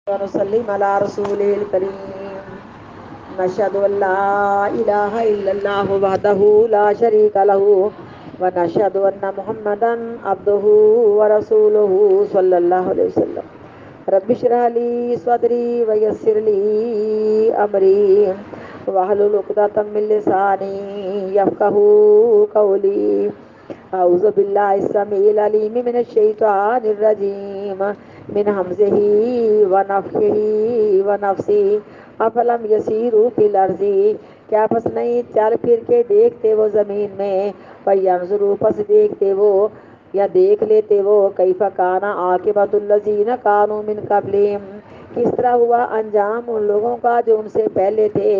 ونسلم على رسوله الكريم نشهد أن لا إله إلا الله وحده لا شريك له ونشهد أن محمدا عبده ورسوله صلى الله عليه وسلم رب اشرح لي صدري ويسر لي أمري واحلل عقدة من لساني يفقهوا قولي أعوذ بالله السميع العليم من الشيطان الرجيم من همزه ونفخه ونفسه افلم یسیروا فی الارض، کیا پس نہیں چل پھر کے دیکھتے وہ زمین میں، فینظروا پس دیکھتے وہ یا دیکھ لیتے وہ کیف کان عاقبۃ الذین کانوا من قبلہم، کس طرح ہوا انجام ان لوگوں کا جو ان سے پہلے تھے،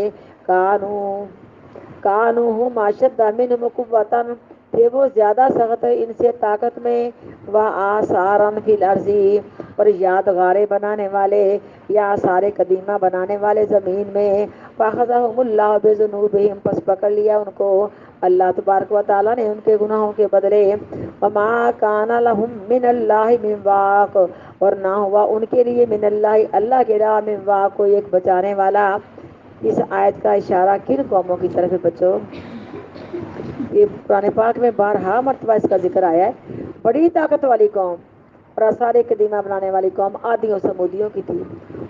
کانوا ہم اشد منہم قوۃ، تھے وہ زیادہ سخت ان سے طاقت میں، وآثارا فی الارض، اور یادگاریں بنانے والے یا آثار قدیمہ بنانے والے زمین میں، فاخذہم اللہ بذنوبہم، پس پکڑ لیا ان کو اللہ تبارک و تعالیٰ نے ان کے گناہوں کے بدلے، وما کان لہم من اللہ من واق، اور نہ ہوا ان کے لیے من اللہ اللہ کے علاوہ من واق کوئی ایک بچانے والا۔ اس آیت کا اشارہ کن قوموں کی طرف ہے بچوں؟ یہ قرآن پاک میں بارہا مرتبہ اس کا ذکر آیا ہے۔ بڑی طاقت والی قوم اور آثار قدیمہ بنانے والی قوم عادیوں سمودیوں کی تھی۔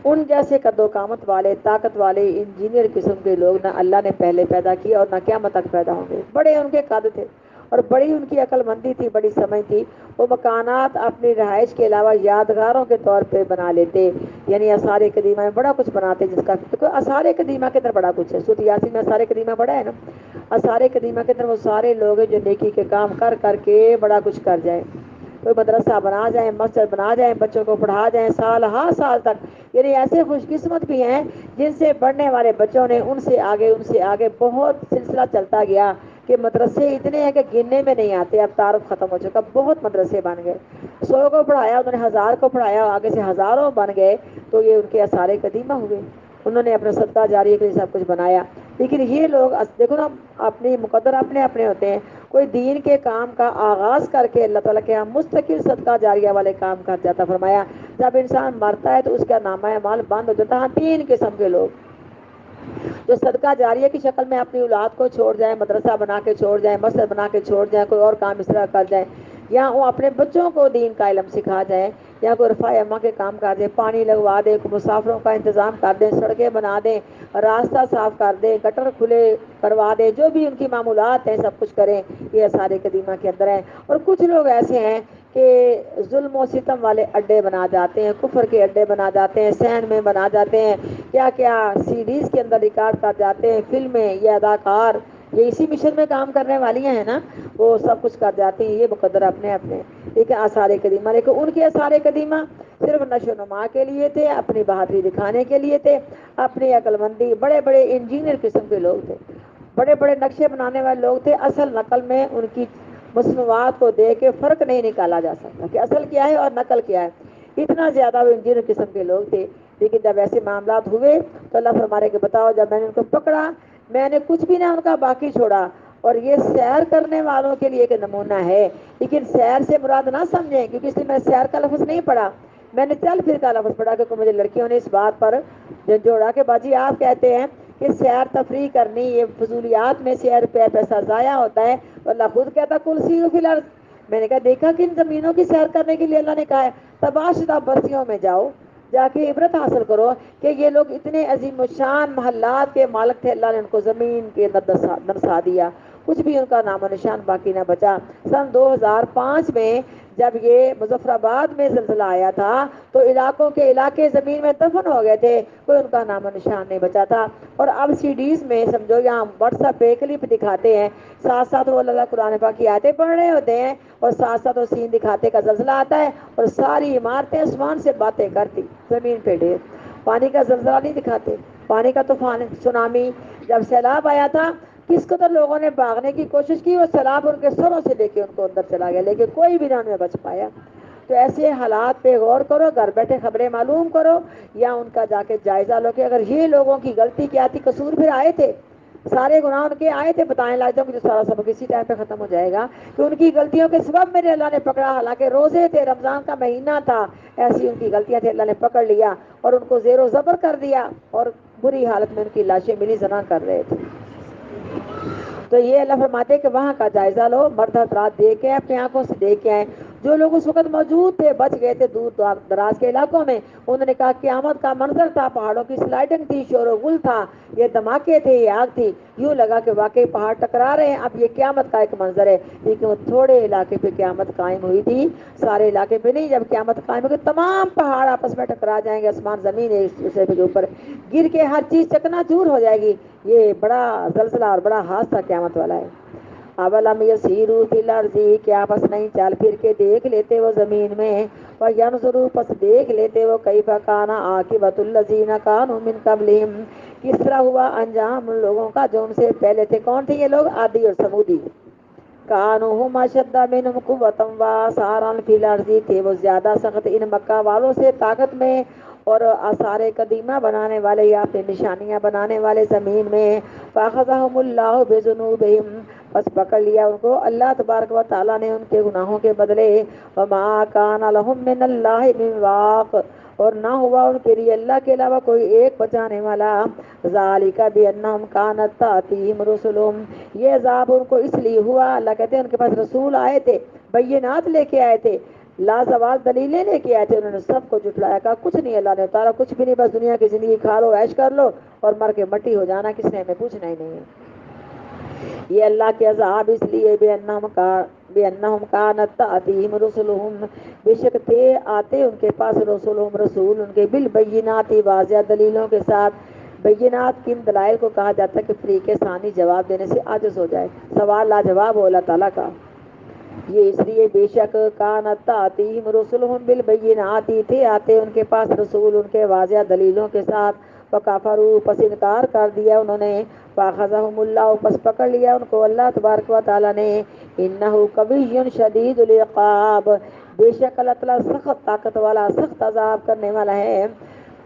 ان جیسے قد و قامت والے طاقت والے انجینئر قسم کے لوگ نہ اللہ نے پہلے پیدا کیا اور نہ قیامت تک پیدا ہوں گے۔ بڑے ان کے قد تھے اور بڑی ان کی عقل مندی تھی، بڑی سمجھ تھی۔ وہ مکانات اپنی رہائش کے علاوہ یادگاروں کے طور پہ بنا لیتے، یعنی آثار قدیمہ میں بڑا کچھ بناتے، جس کا آثار قدیمہ کے اندر بڑا کچھ ہے۔ سورۃ یاسین میں آثار قدیمہ بڑا ہے نا۔ آثار قدیمہ کے اندر وہ سارے لوگ ہیں جو نیکی کے کام کر کر کے بڑا کچھ کر جائیں، کوئی مدرسہ بنا جائیں، مسجد بنا جائیں، بچوں کو پڑھا جائیں سال ہر سال تک، یعنی ایسے خوش قسمت بھی ہیں جن سے پڑھنے والے بچوں نے ان سے آگے بہت سلسلہ چلتا گیا کہ مدرسے اتنے ہیں کہ گننے میں نہیں آتے، اب تعارف ختم ہو چکا، بہت مدرسے بن گئے، 100 کو پڑھایا انہوں نے، 1000 کو پڑھایا، آگے سے ہزاروں بن گئے، تو یہ ان کے آثار قدیمہ ہوئے۔ انہوں نے اپنا صدقہ جاریہ کے لیے سب کچھ بنایا۔ لیکن یہ لوگ دیکھو نا، اپنی مقدر اپنے اپنے ہوتے ہیں، کوئی دین کے کام کا آغاز کر کے اللہ تعالیٰ کے یہاں مستقل صدقہ جاریہ والے کام کر جاتا، فرمایا جب انسان مرتا ہے تو اس کا نامہ اعمال بند ہو جاتا ہے۔ 3 قسم کے لوگ جو صدقہ جاریہ کی شکل میں اپنی اولاد کو چھوڑ جائیں، مدرسہ بنا کے چھوڑ جائیں، مسجد بنا کے چھوڑ جائیں، کوئی اور کام اس طرح کر جائیں، یا وہ اپنے بچوں کو دین کا علم سکھا جائیں، یا کوئی رفاع امہ کے کام کر دیں، پانی لگوا دیں، مسافروں کا انتظام کر دیں، سڑکیں بنا دیں، راستہ صاف کر دیں، گٹر کھلے کروا دیں، جو بھی ان کی معمولات ہیں سب کچھ کریں، یہ آثار قدیمہ کے اندر ہیں۔ اور کچھ لوگ ایسے ہیں کہ ظلم و ستم والے اڈے بنا جاتے ہیں، کفر کے اڈے بنا جاتے ہیں، سین میں بنا جاتے ہیں، کیا کیا سیریز کے اندر ریکارڈ کر جاتے ہیں، فلمیں، یہ اداکار، یہ اسی مشن میں کام کرنے والی ہیں نا، وہ سب کچھ کر جاتی ہیں، یہ مقدر اپنے اپنے، ٹھیک ہے، آثار قدیمہ۔ لیکن ان کے آثار قدیمہ صرف نشو و نما کے لیے تھے، اپنی بہادری دکھانے کے لیے تھے، اپنی عقل مندی، بڑے بڑے انجینئر قسم کے لوگ تھے، بڑے بڑے نقشے بنانے والے لوگ تھے۔ اصل نقل میں ان کی مصنوعات کو دیکھ کے فرق نہیں نکالا جا سکتا کہ اصل کیا ہے اور نقل کیا ہے، اتنا زیادہ وہ انجینئر قسم کے لوگ تھے۔ لیکن جب ایسے معاملات ہوئے تو اللہ فرمانے کے بتاؤ، جب میں نے ان کو پکڑا میں نے کچھ بھی نہ ان کا باقی چھوڑا، اور یہ سیر کرنے والوں کے لیے ایک نمونہ ہے، لیکن سیر سے مراد نہ سمجھیں، کیونکہ اس لیے میں سیر کا لفظ نہیں پڑھا، میں نے چل پھر کا لفظ پڑھا، کیونکہ مجھے لڑکیوں نے اس بات پر جھنجھوڑا کہ باجی آپ کہتے ہیں کہ سیر تفریح کرنی، یہ فضولیات میں سیر پہ پیسہ ضائع ہوتا ہے، تو اللہ خود کہتا کل سیروا فی الارض۔ میں نے کہا دیکھا کہ ان زمینوں کی سیر کرنے کے لیے اللہ نے کہا ہے، تباہ شدہ بستیوں میں جاؤ، جا کے عبرت حاصل کرو کہ یہ لوگ اتنے عظیم الشان محلات کے مالک تھے، اللہ نے ان کو زمین کے نرسا دیا، کچھ بھی ان کا نام و نشان باقی نہ بچا۔ سن 2005 میں جب یہ مظفر آباد میں زلزلہ آیا تھا تو علاقوں کے علاقے زمین میں دفن ہو گئے تھے، کوئی ان کا نام و نشان نہیں بچا تھا۔ اور اب سی ڈیز میں سمجھو، یہاں واٹس ایپ پہ کلپ دکھاتے ہیں، ساتھ ساتھ وہ اللہ قرآن پاک کی آیتیں پڑھ رہے ہوتے ہیں، اور ساتھ ساتھ وہ سین دکھاتے کا زلزلہ آتا ہے، اور ساری عمارتیں آسمان سے باتیں کرتی، زمین پہ ڈھیر۔ پانی کا زلزلہ نہیں دکھاتے، پانی کا طوفان، سونامی، جب سیلاب آیا تھا کس قدر لوگوں نے بھاگنے کی کوشش کی، وہ سیلاب ان کے سروں سے لے کے ان کو اندر چلا گیا، لیکن کوئی بھی نہ ان میں بچ پایا۔ تو ایسے حالات پہ غور کرو، گھر بیٹھے خبریں معلوم کرو، یا ان کا جا کے جائزہ لو کہ اگر یہ لوگوں کی غلطی کیا تھی، قصور پھر آئے تھے، سارے گناہ ان کے آئے تھے، بتائیں لگتا ہوں کہ جو سارا سبق اسی ٹائم پہ ختم ہو جائے گا کہ ان کی غلطیوں کے سبب میرے اللہ نے پکڑا، حالانکہ روزے تھے، رمضان کا مہینہ تھا، ایسی ان کی غلطیاں تھیں، اللہ نے پکڑ لیا اور ان کو زیر و زبر کر دیا، اور بری حالت میں ان کی لاشیں ملی، زنا کر رہے تھے۔ تو یہ اللہ فرماتے ہیں کہ وہاں کا جائزہ لو، مرد حضرات دیکھ کے اپنی آنکھوں سے دیکھ کے آئے، جو لوگ اس وقت موجود تھے، بچ گئے تھے دور دراز کے علاقوں میں، انہوں نے کہا قیامت کا منظر تھا، پہاڑوں کی سلائڈنگ تھی، شور و غل تھا، یہ دھماکے تھے، یہ آگ تھی، یوں لگا کہ واقعی پہاڑ ٹکرا رہے ہیں، اب یہ قیامت کا ایک منظر ہے، لیکن وہ تھوڑے علاقے پہ قیامت قائم ہوئی تھی، سارے علاقے پہ نہیں۔ جب قیامت قائم ہوگی تمام پہاڑ آپس میں ٹکرا جائیں گے، آسمان زمین ایک دوسرے کے اوپر گر کے ہر چیز چکنا چور ہو جائے گی، یہ بڑا زلزلہ اور بڑا حادثہ قیامت والا ہے۔ اولم یسیروا فی الارض، کیا بس نہیں چل پھر کے دیکھ لیتے وہ زمین میں، فینظروا پس دیکھ لیتے وہ کیف کان عاقبۃ الذین کانوا من قبلہم، کس طرح ہوا انجام ان لوگوں کا جو ان سے پہلے تھے۔ کون تھے یہ لوگ؟ عادی اور سمودی۔ کانوا هم اشد منهم قوة وآثارا فی الارض، تھے وہ زیادہ سخت ان مکہ والوں سے طاقت میں اور آثار قدیمہ بنانے والے یا پھر نشانیاں بنانے والے زمین میں۔ فاخذهم اللہ بذنوبہم، بس پکڑ لیا ان کو اللہ تبارک و تعالیٰ نے ان کے گناہوں کے بدلے۔ وما کان لهم من اللہ من واق، اور نہ ہوا ان کے لیے اللہ کے علاوہ کوئی ایک بچانے والا۔ ذالک بانہم کانت تاتیہم رسلہم، یہ عذاب ان کو اس لیے ہوا، اللہ کہتے ہیں ان کے پاس رسول آئے تھے، بینات لے کے آئے تھے، لازوال دلیلیں لے کے آئے تھے، انہوں نے سب کو جھٹلایا، کہا کچھ نہیں اللہ نے اتارا، کچھ بھی نہیں، بس دنیا کی زندگی کھا لو، عیش کر لو اور مر کے مٹی ہو جانا، کس نے ہمیں پوچھنا ہی نہیں ہے۔ یہ اللہ کے عذاب اس لیے بِأَنَّهُمْ كَانَتْ تَأْتِيهِمْ رُسُلُهُمْ، بے شک تھے آتے ان کے پاس رسولہم رسول ان کے بالبینات، واضح دلیلوں کے ساتھ۔ بینات کن دلائل کو کہا جاتا ہے کہ فریق ثانی جواب دینے سے عاجز ہو جائے، سوال لاجواب ہو اللہ تعالیٰ کا، یہ اس لیے بے شک کانت تأتیہم رسلہم بالبینات، تھے آتے ان کے پاس رسول ان کے واضح دلیلوں کے ساتھ۔ فکفروا، پس انکار کر دیا انہوں نے۔ فاخذہم اللہ، پس پکڑ لیا ان کو اللہ تبارک و تعالیٰ نے۔ انہ قوی شدید العقاب، بے شک اللہ تعالیٰ سخت طاقت والا، سخت عذاب کرنے والا ہے۔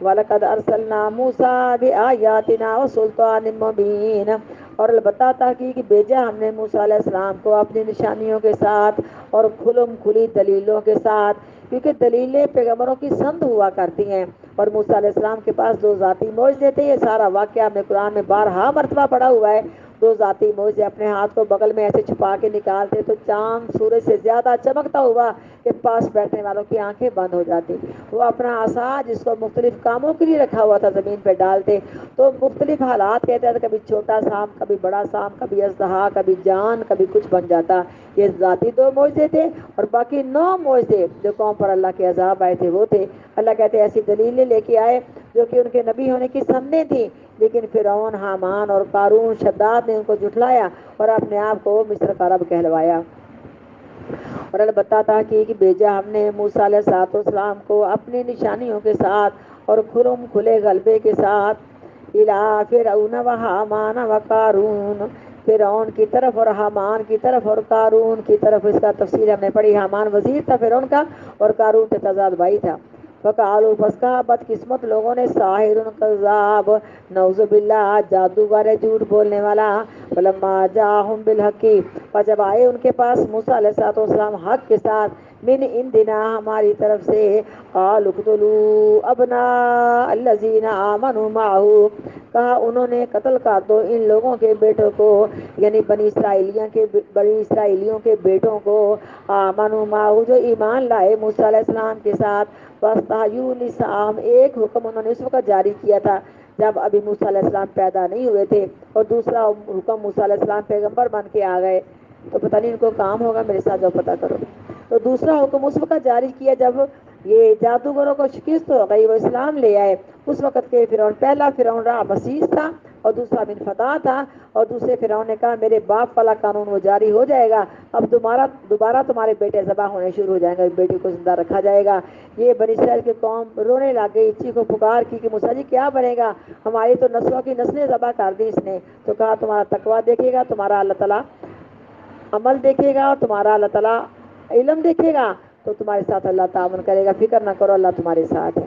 وَلَقَدْ أَرْسَلْنَا مُوسَىٰ بِآيَاتِنَا وَسُلْطَانٍ مُّبِينٍ، اور البتہ تحقیق بھیجا ہم نے موسیٰ علیہ السلام کو اپنی نشانیوں کے ساتھ اور کھلم کھلی دلیلوں کے ساتھ، کیونکہ دلیلیں پیغمبروں کی سند ہوا کرتی ہیں، اور موسیٰ علیہ السلام کے پاس دو ذاتی معجزے تھے، یہ سارا واقعہ ہم نے قرآن میں بارہا مرتبہ پڑھا ہوا ہے۔ دو ذاتی معجزے، اپنے ہاتھ کو بغل میں ایسے چھپا کے نکالتے تو چاند سورج سے زیادہ چمکتا ہوا کہ پاس بیٹھنے والوں کی آنکھیں بند ہو جاتی۔ وہ اپنا عصا جس کو مختلف کاموں کے لیے رکھا ہوا تھا زمین پہ ڈالتے تو مختلف حالات کہتے تھے، کبھی چھوٹا سانپ، کبھی بڑا سانپ، کبھی اژدہا، کبھی جان، کبھی کچھ بن جاتا۔ یہ ذاتی دو معجزے تھے، اور باقی 9 معجزے جو قوم پر اللہ کے عذاب آئے تھے وہ تھے۔ اللہ کہتے ہیں ایسی دلیلیں لے کے آئے جو کہ ان کے نبی ہونے کی سندیں تھیں، لیکن فرعون، حامان اور قارون شداد نے ان کو جھٹلایا اور اپنے آپ کو مصر کا رب کہلوایا۔ اور البتہ تحقیق بھیجا ہم نے موسیٰ علیہ السلام کو اپنی نشانیوں کے ساتھ اور کھلم کھلے غلبے کے ساتھ، اِلیٰ فرعون وحامان وقارون، فرعون کی طرف اور حامان کی طرف اور قارون کی طرف۔ اس کا تفصیل ہم نے پڑھی، حامان وزیر تھا فرعون کا اور قارون تضاد بھائی تھا۔ فقالوا، پس کہا بدقسمت لوگوں نے، ساحر کذاب، نعوذ باللہ جادوگر ہے، جھوٹ بولنے والا۔ فلما جاءہم بالحق، پر جب آئے ان کے پاس موسیٰ علیہ السلام حق کے ساتھ، من عندنا، ہماری طرف سے، قالوا اقتلوا ابناء الذین آمنوا معہ، کہا انہوں نے قتل کر دو ان لوگوں کے بیٹوں کو، یعنی بنی اسرائیلیوں کے بیٹوں کو، آمنوا معہ جو ایمان لائے موسیٰ علیہ السلام کے ساتھ۔ واستحیوا نساءہم، ایک حکم انہوں نے اس وقت جاری کیا تھا جب ابھی موسیٰ علیہ السلام پیدا نہیں ہوئے تھے، اور دوسرا حکم موسیٰ علیہ السلام پیغمبر بن کے آ گئے تو پتہ نہیں ان کو کام ہوگا، میرے ساتھ جاؤ پتہ کرو۔ تو دوسرا حکم اس وقت جاری کیا جب یہ جادوگروں کو شکست ہو گئی، وہ اسلام لے آئے۔ اس وقت کے فرعون، پہلا فرعون رہا مسیح تھا اور دوسرا بن فتح تھا، اور دوسرے فرعون نے کہا میرے باپ والا قانون وہ جاری ہو جائے گا، اب دوبارہ تمہارے بیٹے ذبح ہونے شروع ہو جائیں گے، بیٹی کو زندہ رکھا جائے گا۔ یہ بنی اسرائیل کی قوم رونے لگ گئی، چیخ و پکار کی کہ موسیٰ جی کیا بنے گا، ہماری تو نسلوں کی نسلیں ذبح کر دی اس نے۔ تو کہا تمہارا تقویٰ دیکھے گا، تمہارا اللہ تعالیٰ عمل دیکھے گا، اور تمہارا اللہ تعالیٰ علم دیکھے گا، تو تمہارے ساتھ اللہ تعاون کرے گا، فکر نہ کرو، اللہ تمہارے ساتھ ہے۔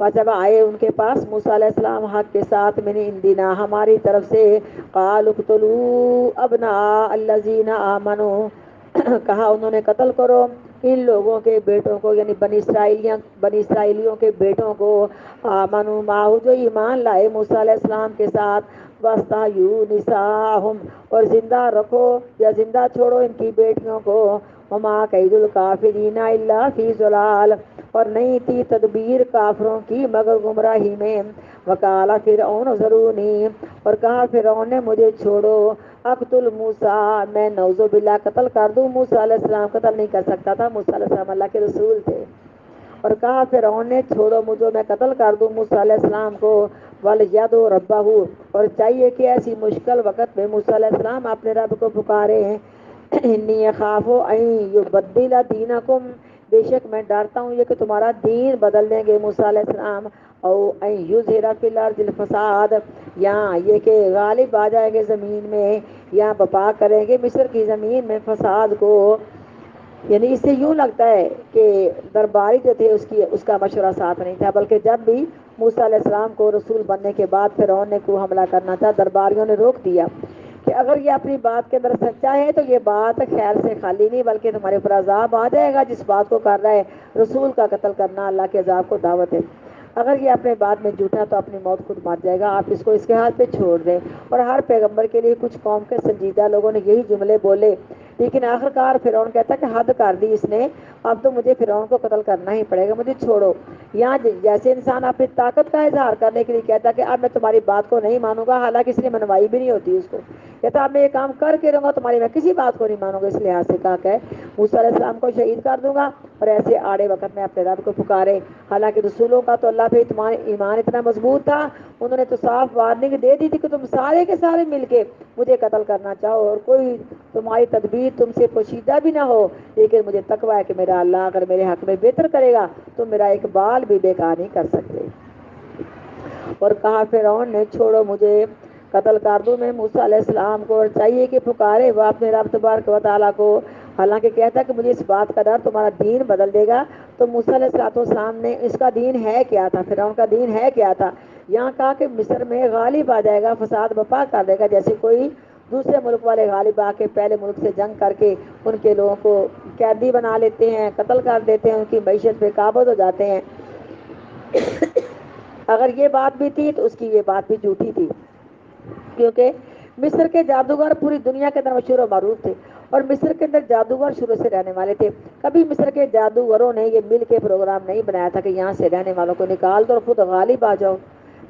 اور جب آئے ان کے پاس موسیٰ علیہ السلام حق کے ساتھ، من عندنا ہماری طرف سے، قالوا اقتلوا ابناء الذین آمنوا کہا انہوں نے قتل کرو ان لوگوں کے بیٹوں کو، یعنی بنی اسرائیلیوں کے بیٹوں کو، آمنوا معہ جو ایمان لائے موسیٰ علیہ السلام کے ساتھ، واستحیوا نساءہم اور زندہ رکھو یا زندہ چھوڑو ان کی بیٹیوں کو، وما کید الکافرین الا فی ضلال اور نہیں تھی تدبیر کافروں کی مگر گمراہی میں، وقال فرعون ذرونی اور کہا فرعون نے مجھے چھوڑو، اقتل موسیٰ میں نعوذ باللہ قتل کر دوں موسیٰ علیہ السلام، قتل نہیں کر سکتا تھا، موسیٰ علیہ السلام اللہ کے رسول تھے، اور کہا فرعون نے چھوڑو مجھے میں قتل کر دوں موسیٰ علیہ السلام کو، وَلْيَدْعُ رَبَّهُ اور چاہیے کہ ایسی مشکل وقت میں موسیٰ علیہ السلام اپنے رب کو پکارے ہیں، انی اخاف ان یبدل دینکم بے شک میں ڈرتا ہوں یہ کہ تمہارا دین بدل دیں گے موسیٰ علیہ السلام، او ان یظہر فی الارض الفساد یا یہ کہ غالب آ جائیں گے زمین میں یا بپا کریں گے مصر کی زمین میں فساد کو، یعنی اس سے یوں لگتا ہے کہ درباری جو تھے اس کا مشورہ ساتھ نہیں تھا، بلکہ جب بھی موسیٰ علیہ السلام کو رسول بننے کے بعد فرعون نے کو حملہ کرنا تھا، درباریوں نے روک دیا کہ اگر یہ اپنی بات کے اندر سچا ہے تو یہ بات خیر سے خالی نہیں بلکہ تمہارے اوپر عذاب آ جائے گا، جس بات کو کر رہا ہے رسول کا قتل کرنا اللہ کے عذاب کو دعوت ہے، اگر یہ اپنے بات میں جھوٹا تو اپنی موت خود مر جائے گا، آپ اس کو اس کے ہاتھ پہ چھوڑ دیں، اور ہر پیغمبر کے لیے کچھ قوم کے سنجیدہ لوگوں نے یہی جملے بولے، لیکن آخرکار فرعون کہتا کہ حد کر دی اس نے، اب تو مجھے فرعون کو قتل کرنا ہی پڑے گا، مجھے چھوڑو، یہاں جیسے انسان اپنی طاقت کا اظہار کرنے کے لیے کہتا کہ اب میں تمہاری بات کو نہیں مانوں گا، حالانکہ اس نے منوائی بھی نہیں ہوتی اس کو، کہتا اب میں یہ کام کر کے رہوں گا، تمہاری میں کسی بات کو نہیں مانوں گا، اس لحاظ سے کہا کہ موسیٰ علیہ السلام کو شہید کر دوں گا، اور ایسے آڑے وقت میں اپنے رب کو پکارے، حالانکہ رسولوں کا تو اللہ پہ ایمان اتنا مضبوط تھا، انہوں نے تو صاف وارننگ دے دی تھی کہ تم سارے کے سارے مل کے مجھے قتل کرنا چاہو اور کوئی تمہاری تدبیر تم سے پوشیدہ بھی نہ ہو، لیکن مجھے تقویٰ ہے کہ میرا اللہ اگر میرے حق میں بہتر کرے گا تو میرا ایک بال بھی بیکار نہیں کر سکتے، اور کہا فرعون نے چھوڑو مجھے قتل کر دوں میں موسیٰ علیہ السلام کو، اور چاہیے کہ پکارے وہ اپنے رب تبارک و تعالیٰ کو، حالانکہ کہتا کہ مجھے اس بات کا ڈر تمہارا دین بدل دے گا، تو موسیٰ علیہ السلام نے اس کا دین ہے کیا تھا، فرعون کا دین ہے کیا تھا، یہاں کہا کہ مصر میں غالب آ جائے گا، فساد برپا کر دے گا، جیسے کوئی دوسرے ملک والے غالب آ کے پہلے ملک سے جنگ کر کے ان کے لوگوں کو قیدی بنا لیتے ہیں، قتل کر دیتے ہیں، ان کی معیشت پہ قابض ہو جاتے ہیں، اگر یہ بات بھی تھی تو اس کی یہ بات بھی جھوٹی تھی، کیونکہ مصر کے جادوگر پوری دنیا کے اندر مشہور و معروف تھے، اور مصر کے اندر جادوگر شروع سے رہنے والے تھے، کبھی مصر کے جادوگروں نے یہ مل کے پروگرام نہیں بنایا تھا کہ یہاں سے رہنے والوں کو نکال دو اور خود غالب آ جاؤ،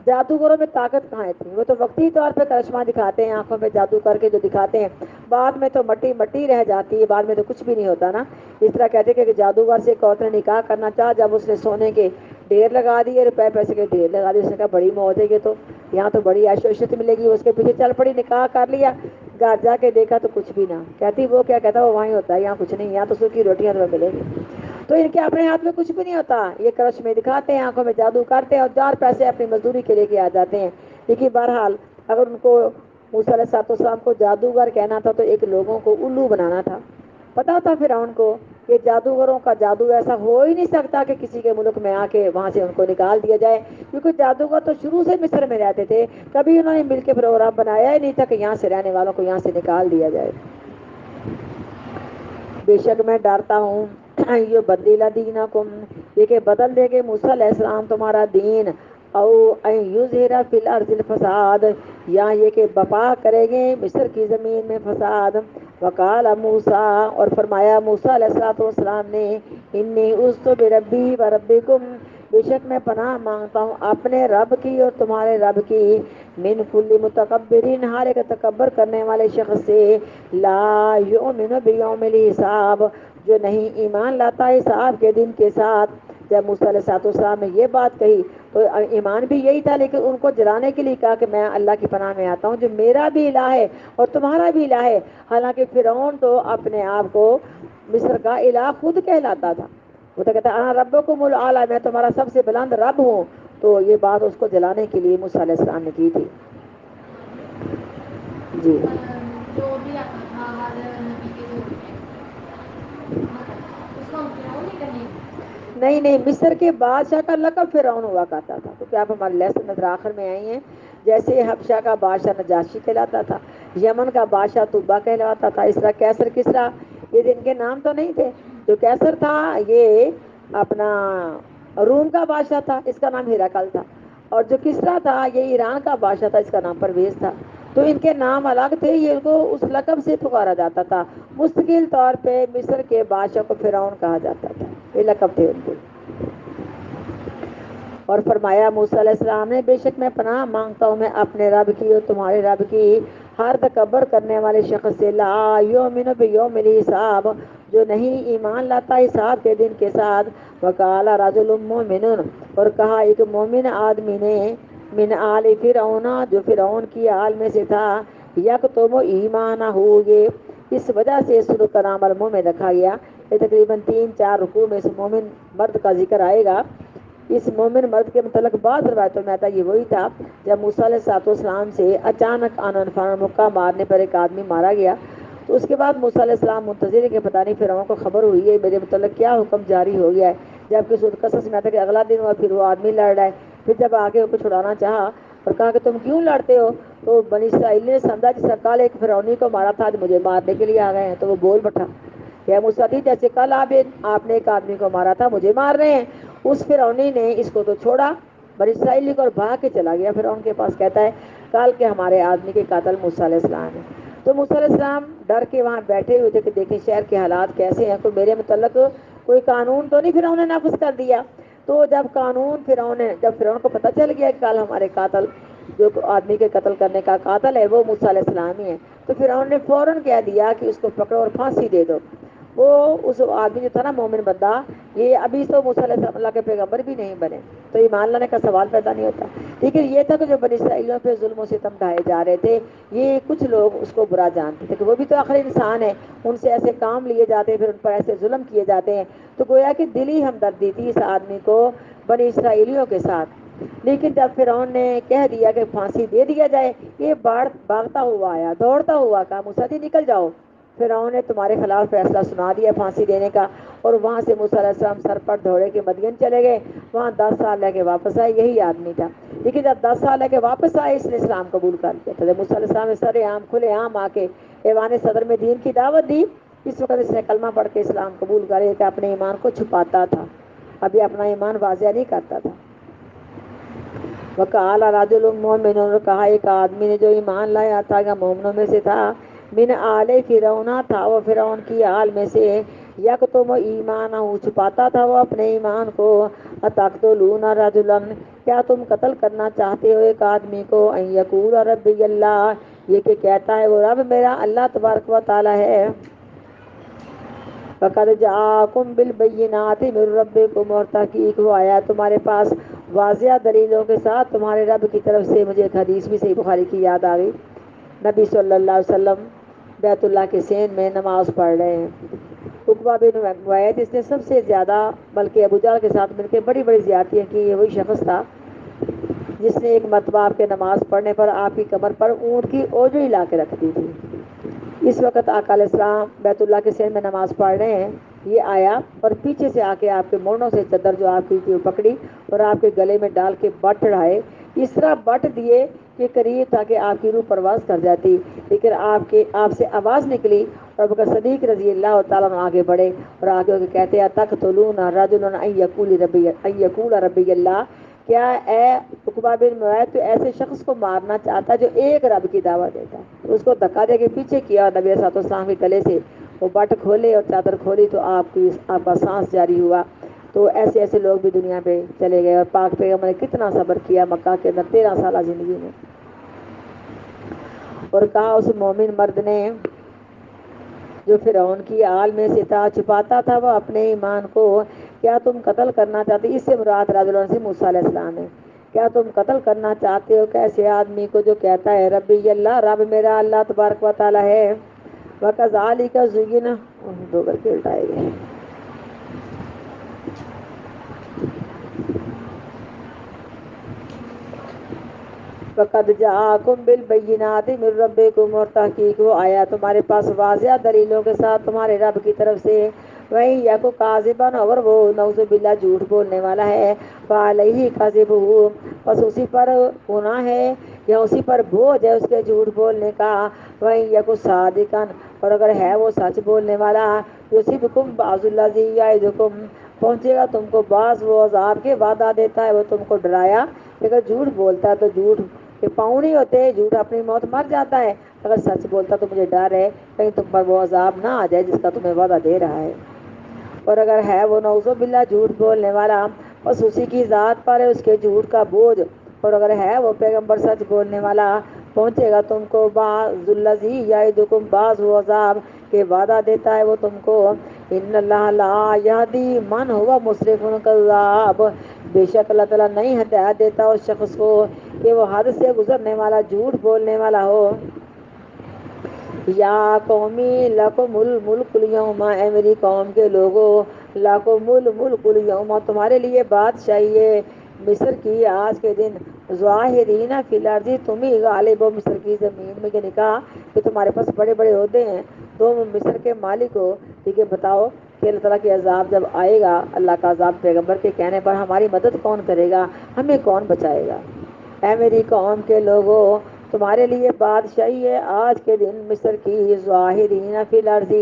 جادوگروں میں طاقت کہاں تھی، وہ تو وقتی طور پہ کرشمہ دکھاتے ہیں، آنکھوں میں جادو کر کے جو دکھاتے ہیں، بعد میں تو مٹی مٹی رہ جاتی ہے، بعد میں تو کچھ بھی نہیں ہوتا نا، اس طرح کہتے ہیں کہ جادوگر سے ایک عورت نے نکاح کرنا چاہا، جب اس نے سونے کے ڈھیر لگا دیے، روپے پیسے کے ڈھیر لگا دیے، اس نے کہا بڑی موت ہے، یہ تو یہاں تو بڑی عیش و عشرت ملے گی، اس کے پیچھے چل پڑی، نکاح کر لیا، گھر جا کے دیکھا تو کچھ بھی نہ، کہتی وہ کیا، کہتا وہ وہیں ہوتا ہے، یہاں کچھ نہیں، یہاں تو سوکھی روٹیاں تمہیں ملے گی، تو ان کے اپنے ہاتھ میں کچھ بھی نہیں ہوتا، یہ کرش میں دکھاتے ہیں، آنکھوں میں جادو کرتے ہیں اور 4 پیسے اپنی مزدوری کے لے کے آ جاتے ہیں، لیکن بہرحال اگر ان کو موسیٰ علیہ السلام کو جادوگر کہنا تھا تو ایک لوگوں کو الو بنانا تھا، پتا تھا فرعون کو کہ جادوگروں کا جادو ایسا ہو ہی نہیں سکتا کہ کسی کے ملک میں آ کے وہاں سے ان کو نکال دیا جائے، کیونکہ جادوگر تو شروع سے مصر میں رہتے تھے، کبھی انہوں نے مل کے پروگرام بنایا ہی نہیں تھا کہ یہاں سے رہنے والوں کو یہاں سے نکال دیا جائے، بے شک میں ڈرتا ہوں یہ بدیلا دینکم یہ کہ بدل دے گے موسیٰ علیہ السلام تمہارا دین، او ان یظہر فی الارض الفساد یا یہ کہ بپا کریں گے مصر کی زمین میں فساد، وقال موسیٰ اور فرمایا موسیٰ علیہ السلام نے انی عذت بربی و ربکم بے شک میں پناہ مانگتا ہوں اپنے رب کی اور تمہارے رب کی، من کل متکبرین ہر ایک تکبر کرنے والے شخص سے، لا یؤمن بیوم الحساب جو نہیں ایمان لاتا حساب کے دن کے ساتھ، جب موسیٰ علیہ السلام نے یہ بات کہی تو ایمان بھی یہی تھا، لیکن ان کو جلانے کے لیے کہا کہ میں اللہ کی پناہ میں آتا ہوں جو میرا بھی الہ ہے اور تمہارا بھی الہ ہے، حالانکہ فرعون تو اپنے آپ کو مصر کا الہ خود کہلاتا تھا، وہ تو کہتا انا ربکم الاعلی میں تمہارا سب سے بلند رب ہوں، تو یہ بات اس کو جلانے کے لیے موسیٰ علیہ السلام نے کی تھی، جی جو بھی ہاں ہر نبی کے جو اس کا نہیں کرنی نہیں نہیں، مصر کے بادشاہ کا لقب فرعون ہوا کرتا تھا، تو کیا آپ ہمارے لیسن نظر آخر میں آئی ہیں، جیسے حبشہ کا بادشاہ نجاشی کہلاتا تھا، یمن کا بادشاہ طوبہ کہلاتا تھا، اس طرح کیسر کسریٰ یہ جن کے نام تو نہیں تھے، جو کیسر تھا یہ اپنا روم کا بادشاہ تھا، اس کا نام ہرقل تھا، اور جو کسریٰ تھا یہ ایران کا بادشاہ تھا، اس کا نام پرویز تھا، تو ان کے نام الگ تھے، یہ ان کو اس لقب سے پکارا جاتا تھا، مستقل طور پہ مصر کے بادشاہ کو فرعون کہا جاتا تھا، یہ لقب تھے ان کے۔ اور فرمایا موسیٰ علیہ السلام نے بے شک میں پناہ مانگتا ہوں میں اپنے رب کی اور تمہارے رب کی ہر تکبر کرنے والے شخص سے، لا یؤمن بیوم الحساب جو نہیں ایمان لاتا حساب کے دن کے ساتھ، وقال رجل مؤمن اور کہا ایک مومن آدمی نے، من آل فرعون جو فرعون کی آل میں سے تھا، یکتم ایمانہ یہ اس وجہ سے شروع کا نام المومن رکھا گیا، یہ تقریباً 3-4 رکوع میں سے مومن مرد کا ذکر آئے گا۔ اس مومن مرد کے متعلق بعض روایتوں میں آتا ہے یہ وہی تھا جب موسیٰ علیہ السلام سے اچانک آنن فانن مکہ مارنے پر ایک آدمی مارا گیا، تو اس کے بعد موسیٰ علیہ السلام منتظر ہے کہ پتہ نہیں فرعون کو خبر ہوئی ہے میرے متعلق کیا حکم جاری ہو گیا ہے، جبکہ سورۃ قصص میں آتا ہے کہ اگلا دن ہوا پھر وہ آدمی لڑ رہا ہے، پھر جب آگے کو چھڑانا چاہا اور کہا کہ تم کیوں لڑتے ہو، تو بنی اسرائیل نے سمجھا جس کل ایک فرعونی کو مارا تھا آج مجھے مارنے کے لیے آ گئے ہیں، تو وہ بول بیٹھا کہ موسیٰ جیسے کل آپ نے ایک آدمی کو مارا تھا مجھے مار رہے ہیں، اس فرعونی نے اس کو تو چھوڑا بنی اسرائیلی کو اور بھاگ کے چلا گیا فرعون کے پاس، کہتا ہے کل کے ہمارے آدمی کے قاتل موسیٰ علیہ السلام ہے، تو موسیٰ علیہ السلام ڈر کے وہاں بیٹھے ہوئے تھے کہ دیکھیں شہر کے حالات کیسے ہیں، کوئی میرے متعلق کوئی قانون تو نہیں فرعون نے نافذ کر دیا، تو جب فرعون کو پتہ چل گیا کہ کل ہمارے قاتل جو آدمی کے قتل کرنے کا قاتل ہے وہ موسیٰ علیہ السلام ہی ہے، تو فرعون نے فوراً کہہ دیا کہ اس کو پکڑو اور پھانسی دے دو۔ وہ اس آدمی جو تھا نا مومن بندہ، یہ ابھی تو موسیٰ علیہ السلام اللہ کے پیغمبر بھی نہیں بنے، تو ایمان لانے کا سوال پیدا نہیں ہوتا، لیکن یہ تھا کہ جو بنی اسرائیلیوں پہ ظلم و ستم ڈھائے جا رہے تھے، یہ کچھ لوگ اس کو برا جانتے تھے کہ وہ بھی تو آخر انسان ہے، ان سے ایسے کام لیے جاتے ہیں پھر ان پر ایسے ظلم کیے جاتے ہیں، تو گویا کہ دلی ہمدردی تھی اس آدمی کو بنی اسرائیلیوں کے ساتھ، لیکن جب فرعون نے کہہ دیا کہ پھانسی دے دیا جائے، یہ بھاگتا ہوا آیا دوڑتا ہوا کہا موسیٰ جی نکل جاؤ، فرعون نے تمہارے خلاف فیصلہ سنا دیا پھانسی دینے کا، اور وہاں سے موسیٰ علیہ السلام سر پر دوڑے کے مدین چلے گئے، وہاں 10 سال رہ کے واپس آئے، یہی آدمی تھا، لیکن جب 10 سال رہ کے واپس آئے اس نے اسلام قبول کر لیا، تو موسیٰ علیہ السلام نے سر عام کھلے عام آ کے ایوان صدر میں دین کی دعوت دی، اس وقت اس نے کلمہ پڑھ کے اسلام قبول کر لیا کہ اپنے ایمان کو چھپاتا تھا، ابھی اپنا ایمان واضح نہیں کرتا تھا۔ وقال رجل مؤمن نے کہا ایک آدمی نے جو ایمان لایا تھا کہ مومنوں میں سے تھا، من آل فرعون تھا وہ فرعون کی آل میں سے، یکتم ایمانہ چھپاتا تھا وہ اپنے ایمان کو، اتقتلون رجلا کیا تم قتل کرنا چاہتے ہو ایک آدمی کو، ان یقول ربی اللہ یہ کہ کہتا ہے وہ رب میرا اللہ تبارک و تعالی ہے، فقد جاءکم بالبینات من ربکم اور تحقیق وہ آیا تمہارے پاس واضح دلیلوں کے ساتھ تمہارے رب کی طرف سے۔ مجھے ایک حدیث بھی صحیح بخاری کی یاد آ گئی، نبی صلی اللہ علیہ وسلم بیت اللہ کے سین میں نماز پڑھ رہے ہیں، عقبہ بن معیط اس نے سب سے زیادہ بلکہ ابو جہل کے ساتھ مل کے بڑی بڑی زیادتیاں کی، یہ وہی شخص تھا جس نے ایک مرتبہ آپ کے نماز پڑھنے پر آپ کی کمر پر اونٹ کی اوجڑی لا کے رکھ دی تھی۔ اس وقت آقا علیہ السلام بیت اللہ کے سین میں نماز پڑھ رہے ہیں، یہ آیا اور پیچھے سے آ کے آپ کے مونڈوں سے چادر جو آپ کی تھی وہ پکڑی اور آپ کے گلے میں ڈال کے بٹ چڑھائے، اس طرح بٹ دیے کہ قریب تھا کہ آپ کی روح پرواز کر جاتی، لیکن آپ سے آواز نکلی اور ابو بکر صدیق رضی اللہ تعالیٰ عنہ آگے بڑھے اور آگے ہو کے کہتے ہیں تقتلون رجلا ان یقول ربی اللہ کیا اے عقبہ بن معیط تو ایسے شخص کو مارنا چاہتا ہے جو ایک رب کی دعوت دیتا ہے، اس کو دھکا دے کے پیچھے کیا اور نبی صلی اللہ علیہ وسلم کے گلے سے وہ بٹ کھولے اور چادر کھولی تو آپ کا سانس جاری ہوا، تو ایسے ایسے لوگ بھی دنیا پہ چلے گئے، اور پاک پیغمبر نے کتنا صبر کیا مکہ کے اندر 13 سالہ زندگی میں، اور کہا اس مومن مرد نے جو فرعون کی آل میں سے تھا چھپاتا تھا وہ اپنے ایمان کو، کیا تم قتل کرنا چاہتے، اس سے مراد رجلوں سے موسیٰ علیہ السلام ہے، کیا تم قتل کرنا چاہتے ہو کیسے آدمی کو جو کہتا ہے ربی اللہ رب میرا اللہ تبارک و تعالی ہے، وَكَذَلِكَ زُيِّنَ دو کر کے الٹائے گئے، فقد جاءکم بالبینات من ربکم اور تحقیق وہ آیا تمہارے پاس واضح دلیلوں کے ساتھ تمہارے رب کی طرف سے، وہی یا کو کاذبن، اور وہ نعوذ باللہ جھوٹ بولنے والا ہے، فعلیہ کذبہ، بس اسی پر گناہ ہے یا اسی پر بوجھ ہے اس کے جھوٹ بولنے کا، وہی یا کو صادقن، اور اگر ہے وہ سچ بولنے والا، یصبکم بعض الذی یعدکم، پہنچے گا تم کو بعض وہ عذاب کے وعدہ دیتا ہے وہ تم کو ڈرایا، اگر جھوٹ بولتا ہے تو جھوٹ کے پاؤں نہیں ہوتے، جھوٹ اپنی موت مر جاتا ہے، اگر سچ بولتا تو مجھے ڈر ہے کہیں تم پر وہ عذاب نہ آ جائے جس کا تمہیں وعدہ دے رہا ہے۔ اور اگر ہے وہ نعوذ باللہ جھوٹ بولنے والا، بس اسی کی ذات پر ہے اس کے جھوٹ کا بوجھ، اور اگر ہے وہ پیغمبر سچ بولنے والا، پہنچے گا تم کو بعض الذی یعدکم، بعض وہ عذاب کے وعدہ دیتا ہے وہ تم کو، ان اللہ لا یہدی من ہوا مسرف کذاب، بے شک اللہ تعالیٰ نہیں ہدایت دیتا اس شخص کو کہ وہ حد سے گزرنے والا جھوٹ بولنے والا ہو۔ یا قومی لکم الملک اليوم، اے میری قوم کے لوگوں، لکم الملک اليوم، تمہارے لیے بادشاہی ہے مصر کی آج کے دن، ظاہرین فی الارض، تم ہی غالب ہو مصر کی زمین میں، یعنی کہا کہ تمہارے پاس بڑے بڑے عہدے ہیں، تم مصر کے مالک ہو، ٹھیک ہے، بتاؤ کہ اللہ تعالیٰ کے عذاب جب آئے گا، اللہ کا عذاب پیغمبر کے کہنے پر، ہماری مدد کون کرے گا، ہمیں کون بچائے گا؟ اے میری قوم کے لوگوں، تمہارے لیے بادشاہی ہے آج کے دن مصر کی، ظاہرین فی الارض،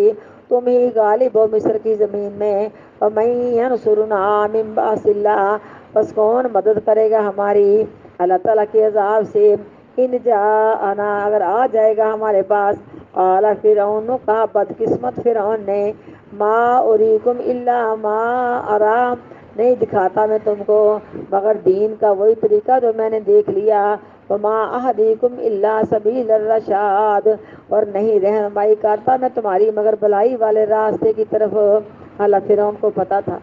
تم ہی غالب ہو مصر کی زمین میں، ومن ینصرنا من بأس اللہ، بس کون مدد کرے گا ہماری اللہ تعالیٰ کے عذاب سے، ان جاءنا، اگر آ جائے گا ہمارے پاس، قال فرعون، کہا بدقسمت فرعون نے، ما اریکم الا ما ارا، نہیں دکھاتا میں تم کو مگر دین کا وہی طریقہ جو میں نے دیکھ لیا، وما اہدیکم الا سبیل الرشاد، اور نہیں رہنمائی کرتا میں تمہاری مگر بلائی والے راستے کی طرف۔ اللہ فرعون کو پتا تھا،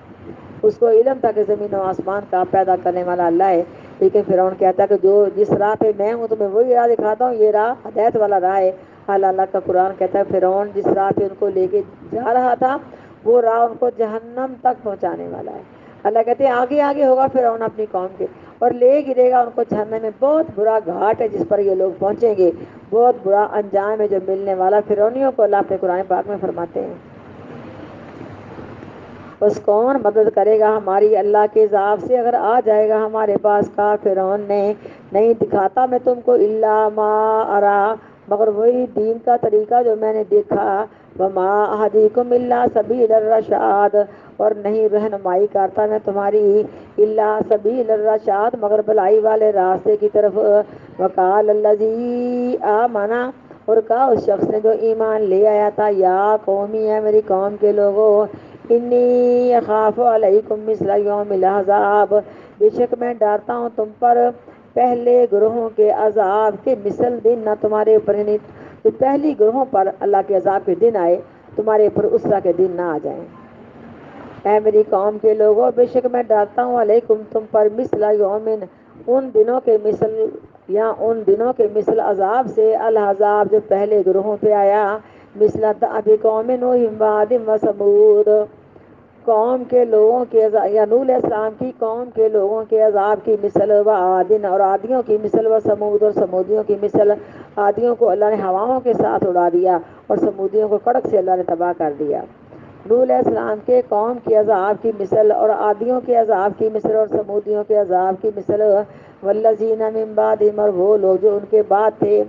اس کو علم تھا کہ زمین و آسمان کا پیدا کرنے والا اللہ ہے، لیکن فرعون کہتا ہے کہ جو جس راہ پہ میں ہوں تمہیں وہی راہ دکھاتا ہوں، یہ راہ ہدایت والا راہ ہے۔ اللہ کا قرآن کہتا ہے فرعون جس راہ پہ ان کو لے کے جا رہا تھا وہ راہ ان کو جہنم تک پہنچانے والا ہے۔ اللہ کہتے ہیں آگے آگے ہوگا فرعون اپنی قوم کے، اور لے گرے گا ان کو جہنم میں، بہت برا گھاٹ ہے جس پر یہ لوگ پہنچیں گے، بہت برا انجام ہے جو ملنے والا فرعونیوں کو، اللہ اپنے قرآن پاک میں فرماتے ہیں۔ بس کون مدد کرے گا ہماری اللہ کے عذاب سے اگر آ جائے گا ہمارے پاس، کہا فرعون نے، نہیں دکھاتا میں تم کو الا ما ارا، مگر وہی دین کا طریقہ جو میں نے دیکھا، وما اہدیکم الا سبیل الرشاد، اور نہیں رہنمائی کرتا میں تمہاری الا سبیل الرشاد مگر بھلائی والے راستے کی طرف۔ وقال الذی آمنا، اور کہا اس شخص نے جو ایمان لے آیا تھا، یا قومی، ہے میری قوم کے لوگوں، انی اخاف علیکم مثل یوم الاحزاب، بے شک میں ڈرتا ہوں تم پر پہلے گروہوں کے عذاب کے مثل دن نہ تمہارے اوپر، یعنی تو پہلی گروہوں پر اللہ کے عذاب کے دن آئے، تمہارے اوپر اس طرح کے دن نہ آ جائیں۔ اے میری قوم کے لوگوں، بے شک میں ڈالتا ہوں علیکم تم پر مثل یومن، ان دنوں کے مثل، یا ان دنوں کے مثل عذاب سے، العذاب جو پہلے گروہوں پہ آیا، مثل ابھی قوم نوح وعاد وثمود، قوم کے لوگوں کے یا نوح علیہ السلام کی قوم کے لوگوں کے عذاب کی مثل، و عادن، اور عادیوں کی مثل، و ثمود، اور سمودیوں کی مثل، عادیوں کو اللہ نے ہواؤں کے ساتھ اڑا دیا اور سمودیوں کو کڑک سے اللہ نے تباہ کر دیا۔ نوح علیہ السلام کے قوم کے عذاب کی مثل، اور عادیوں کے عذاب کی مثل، اور سمودیوں کے عذاب کی مثل، والذین من بعدہم، اور وہ لوگ جو ان کے بعد تھے،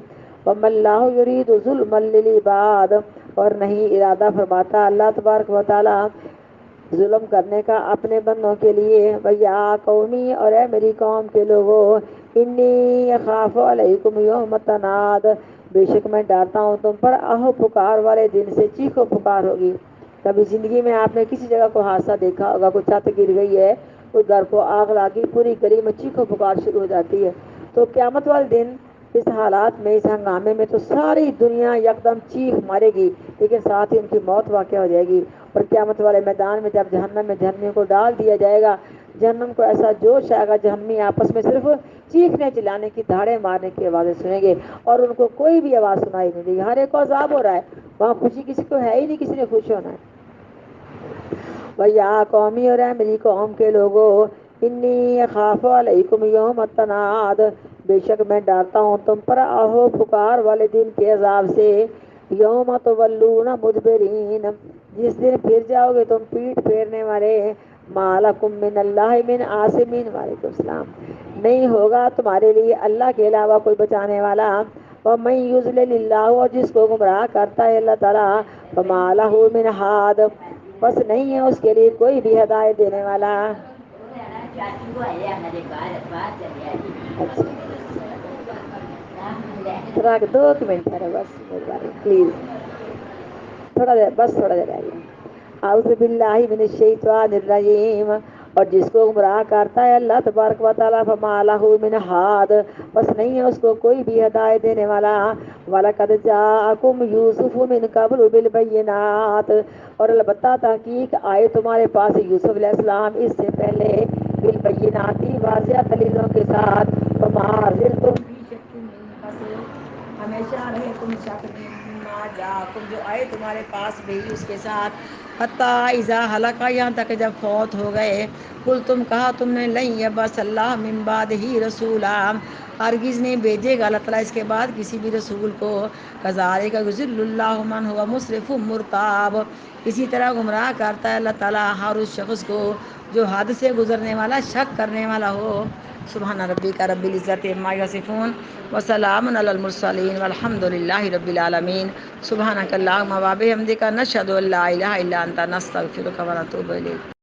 وما اللہ یرید ظلما للعباد، اور نہیں ارادہ فرماتا اللہ تبارک و تعالی ظلم کرنے کا اپنے بندوں کے لیے۔ ویا قومی، اور اے میری قوم کے لوگوں، انی اخاف علیکم یوم التناد، بے شک میں ڈرتا ہوں تم پر آہو پکار والے دن سے، چیخو پکار ہوگی۔ کبھی زندگی میں آپ نے کسی جگہ کو حادثہ دیکھا ہوگا، کوئی چھت گر گئی ہے، کوئی گھر کو آگ لگی، پوری گلی میں چیخو پکار شروع ہو جاتی ہے، تو قیامت والے دن اس حالات میں، اس ہنگامے میں تو ساری دنیا یکدم چیخ مارے گی، لیکن ساتھ ہی ان کی موت واقع ہو جائے گی۔ اور قیامت والے میدان میں جب جہنم میں جہنمیوں کو ڈال دیا جائے گا، جہنم کو ایسا جوش آئے گا، جہنمی آپس میں صرف چیخنے چلانے کی، دھاڑے مارنے کی آوازیں سنیں گے، اور ان کو کوئی بھی آواز سنائی نہیں دے گی، ہر ایک کو عذاب ہو رہا ہے، وہاں خوشی کسی کو ہے ہی نہیں، کسی نے خوش ہونا ہے۔ وَيَا قَوْمِ، اور اے میری قوم کے لوگوں، انی اخاف علیکم یوم التناد، بے شک میں ڈرتا ہوں تم پر آہو پکار والے دن کے عذاب سے، یوم تولون مدبرین، جس دن پھر جاؤ گے تم پیٹ پھیرنے والے، مالکم من اللہ من عاصمین، وعلیکم السلام، نہیں ہوگا تمہارے لیے اللہ کے علاوہ کوئی بچانے والا، ومن یضلل اللہ، اور جس کو گمراہ کرتا ہے اللہ تعالیٰ، فما لہ من ہاد، بس نہیں ہے اس کے لیے کوئی بھی ہدایت دینے والا۔ اچھا تھوڑا 2 منٹ ٹھہرو بس مہربانی پلیز، تھوڑا دیر بس، تھوڑا دیر آئیے۔ اعوذ باللہ من الشیطان الرجیم، اور جس کو گمراہ کرتا ہے اللہ تبارک و تعالیٰ، فما لہ من ہاد، بس نہیں ہے اس کو کوئی بھی ہدایت دینے والا۔ وَلَقَدْ جَاءَكُمْ يُوسُفُ مِنْ قَبْلُ بِالْبَيِّنَاتِ، اور البتہ تحقیق آئے تمہارے پاس یوسف علیہ السلام اس سے پہلے، بالبینات، واضح دلیلوں کے ساتھ، فما زلتم فی شک منہ، بس ہمیشہ رہے تم شک میں، مما جاءکم، جو آئے تمہارے پاس بھی اس کے ساتھ، حتی اذا ہلک، یہاں تک جب فوت ہو گئے، کل تم کہا تم نے، لن یبعث اللہ من بعدہ رسولا، ہرگز نہیں بھیجے گا اللہ تعالیٰ اس کے بعد کسی بھی رسول کو، کذالک یضل اللہ من هو مسرف مرتاب، اسی طرح گمراہ کرتا ہے اللہ تعالیٰ ہر اس شخص کو جو حد سے گزرنے والا، شک کرنے والا ہو۔ سبحان ربک رب العزت عما یصفون، وسلام علی المرسلین، والحمد للہ رب العالمین، سبحانک اللہم و بحمدک، نشہد ان لا الہ الا انت، نستغفرک و نتوب الیک۔